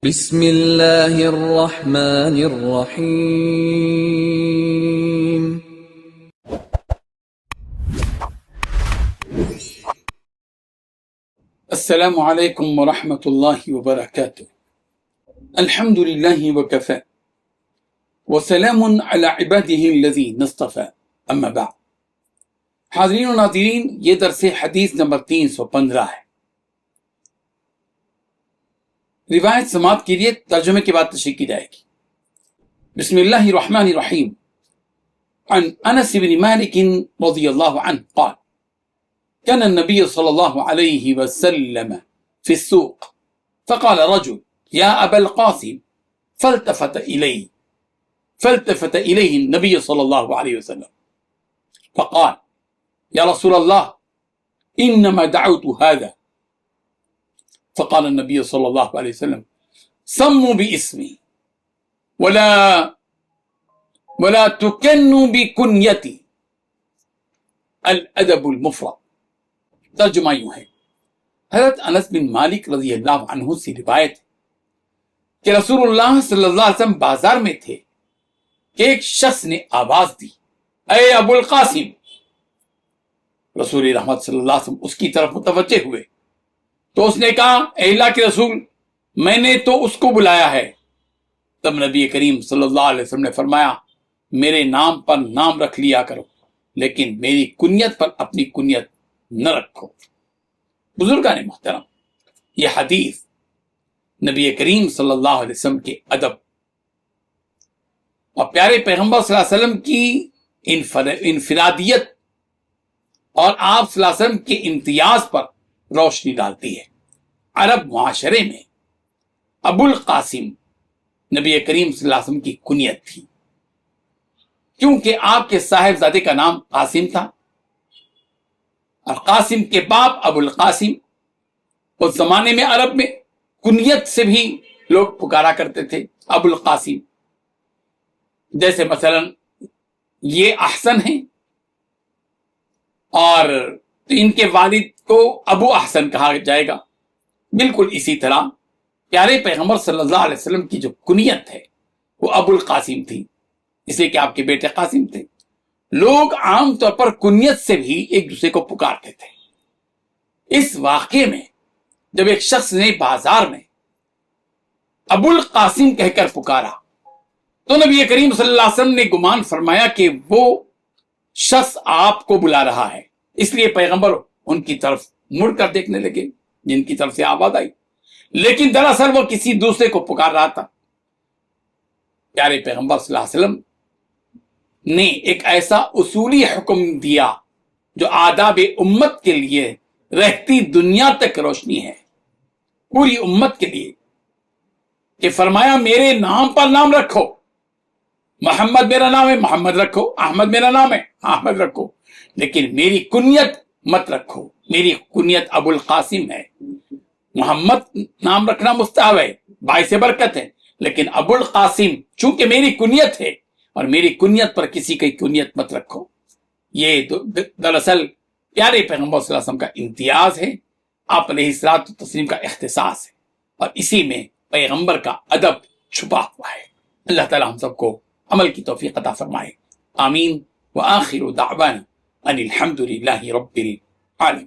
بسم اللہ الرحمن الرحیم۔ السلام علیکم ورحمۃ اللہ وبرکاتہ۔ الحمد للہ وکفی وسلام علی عبادہ الذین اصطفی، اما بعد۔ حاضرین و ناظرین، یہ درس حدیث نمبر 315 ہے۔ روایت سماعت کے لیے ترجمے کے بعد تشریح کی جائے گی۔ بسم اللہ الرحمن الرحیم۔ عن انس بن مالک رضی اللہ عنہ قال كان النبي صلى الله عليه وسلم في السوق فقال رجل يا أبا القاسم فالتفت إليه النبي صلى الله عليه وسلم فقال يا رسول الله إنما دعوت هذا. فقال النبي صلى الله عليه وسلم سموا باسمي ولا تكنوا بكنيتي الأدب المفرد۔ ترجمہ یوں ہے، حضرت انس بن مالک رضی اللہ عنہ سے روایت ہے کہ رسول اللہ صلی اللہ علیہ وسلم بازار میں تھے کہ ایک شخص نے آواز دی، اے ابو القاسم۔ رسول رحمت صلی اللہ علیہ وسلم اس کی طرف متوجہ ہوئے تو اس نے کہا، اے اللہ کے رسول، میں نے تو اس کو بلایا ہے۔ تب نبی کریم صلی اللہ علیہ وسلم نے فرمایا، میرے نام پر نام رکھ لیا کرو، لیکن میری کنیت پر اپنی کنیت نہ رکھو۔ بزرگان محترم، یہ حدیث نبی کریم صلی اللہ علیہ وسلم کے ادب اور پیارے پیغمبر صلی اللہ علیہ وسلم کی انفرادیت اور آپ صلی اللہ علیہ وسلم کے امتیاز پر روشنی ڈالتی ہے۔ عرب معاشرے میں ابو القاسم نبی کریم صلی اللہ علیہ وسلم کی کنیت تھی، کیونکہ آپ کے صاحبزادے کا نام قاسم تھا، اور قاسم کے باپ ابو القاسم۔ اس زمانے میں عرب میں کنیت سے بھی لوگ پکارا کرتے تھے ابو القاسم، جیسے مثلا یہ احسن ہیں اور ان کے والد کو ابو احسن کہا جائے گا۔ بالکل اسی طرح پیارے پیغمبر صلی اللہ علیہ وسلم کی جو کنیت ہے وہ ابو القاسم تھی، اس لیے کہ آپ کے بیٹے قاسم تھے۔ لوگ عام طور پر کنیت سے بھی ایک دوسرے کو پکارتے تھے۔ اس واقعے میں جب ایک شخص نے بازار میں ابو القاسم کہہ کر پکارا تو نبی کریم صلی اللہ علیہ وسلم نے گمان فرمایا کہ وہ شخص آپ کو بلا رہا ہے، اس لیے پیغمبر ان کی طرف مڑ کر دیکھنے لگے جن کی طرف سے آواز آئی، لیکن دراصل وہ کسی دوسرے کو پکار رہا تھا۔ پیارے پیغمبر صلی اللہ علیہ وسلم نے ایک ایسا اصولی حکم دیا جو آداب امت کے لیے رہتی دنیا تک روشنی ہے، پوری امت کے لیے، کہ فرمایا میرے نام پر نام رکھو۔ محمد میرا نام ہے، محمد رکھو، احمد میرا نام ہے، احمد رکھو، لیکن میری کنیت مت رکھو۔ میری کنیت ابو القاسم ہے۔ محمد نام رکھنا مستحب ہے، باعث برکت ہے، لیکن ابو القاسم چونکہ میری کنیت ہے اور میری کنیت پر کسی کی کنیت مت رکھو۔ یہ دراصل پیارے پیغمبر صلی اللہ علیہ وسلم کا امتیاز ہے، آپ علیہ الصلوۃ والتسلیم کا اختصاص ہے، اور اسی میں پیغمبر کا ادب چھپا ہوا ہے۔ اللہ تعالی ہم سب کو عمل کی توفیق عطا فرمائے، آمین۔ وآخر دعوانا ان الحمد للہ رب العالمین۔